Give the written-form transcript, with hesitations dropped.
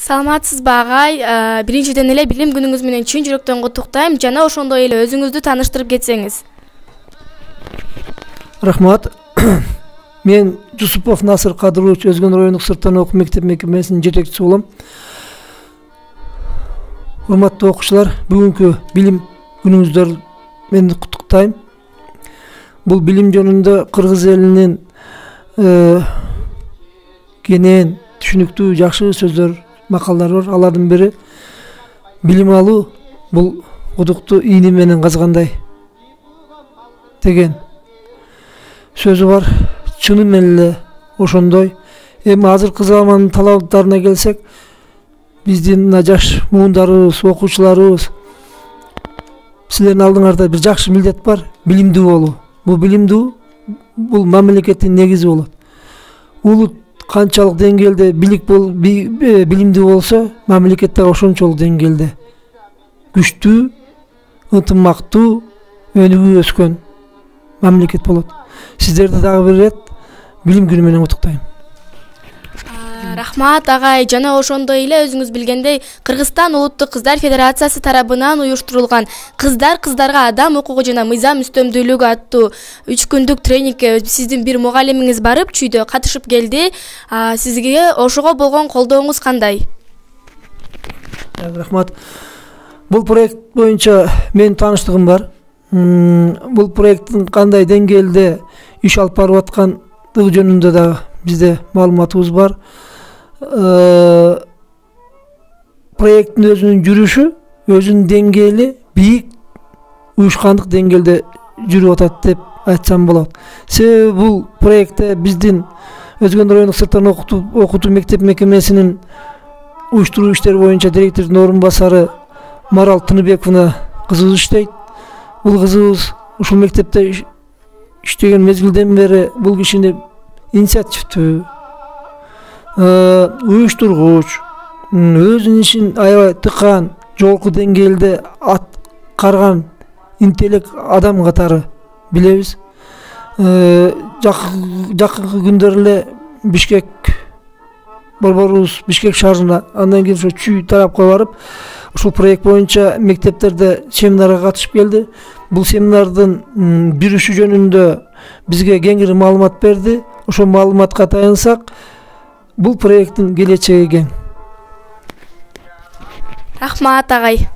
Саламатсызбы агай? Биринчиден эле билим күнүңүз менен чын жүрөктөн куттуктайм. Жана ошондой эле өзүңүздү тааныштырып кетсеңиз. Рахмат. Мен Жусупов Насыр Кадырович Өзгөн райондук сырттан окуу мектеп мекемесинин жетекчиси болом. Урматтуу окуучулар, бүгүнкү билим күнүңүздөр менен куттуктайм. Бул билим жөнүндө кыргыз элинин кенен түшүнүктүү жакшы сөздөр, макалдар бар. Алардын бири билим алуу бул кудукту ийни менен казгандай деген сөзү бар. Чыны менен эле ошондой. Эми азыркы замандын талаптарына келсек, биздин мына жаш муундарыбыз, окуучуларыбыз, силердин алдыңарда бир жакшы милдет бар, билимдүү болуу. Бул билимдүү, бул мамлекеттин негизи болот. Улут канчалык деңгээлде билимдүү болсо, мамлекет да ошончолук деңгээлде күчтүү, ынтымактуу, өнүгүү өскөн мамлекет болот. Сиздерди дагы бир ирет билим күнү менен куттуктайм. Рахмат агай. Жана ошондой эле өзүңүз билгендей, Кыргызстан Улуттук Кыздар Федерациясы тарабынан уюштурулган кыздарга адам укугу жана мыйзам үстөмдүүлүгү аттуу 3 күндүк тренингке сиздин бир мугалимиңиз барып, чүйдө катышып келди. Сизге ошого болгон колдооңуз кандай? Рахмат. Бул проект боюнча менин тааныштыгым бар. Бул проекттин кандай деңгээлде иш алып барып аткандыгы жөнүндө да бизде маалыматыбыз бар. Проекттин өзүнүн жүрүшү, өзүнүн деңгээли бийик, уюшкандык деңгээлде жүрүп атат деп айтсам болот. Себеби бул проектте биздин Өзгөн райондук сырттан окутуу мектеп мекемесинин уюштуруу иштери боюнча директордун орун басары Марал Тыныбековна кызыбыз иштейт. Бул кызыбыз ушул мектепте иштеген мезгилден бери бул кишини инициативдүү, уюштургуч, өзүнүн ишин аябай тыккан, жогорку деңгээлде аткарган интеллект адам катары билебиз. Жакынкы күндөр эле Бишкек борборубуз Бишкек шаарына, андан кийин ошо Чүй тарапка барып, ушул проект боюнча мектептерде семинарга катышып келди. Бул семинардын жүрүшү жөнүндө бизге кеңири маалымат берди. Ошол маалыматка таянсак, бул проекттин келечеги кең. Рахмат агай.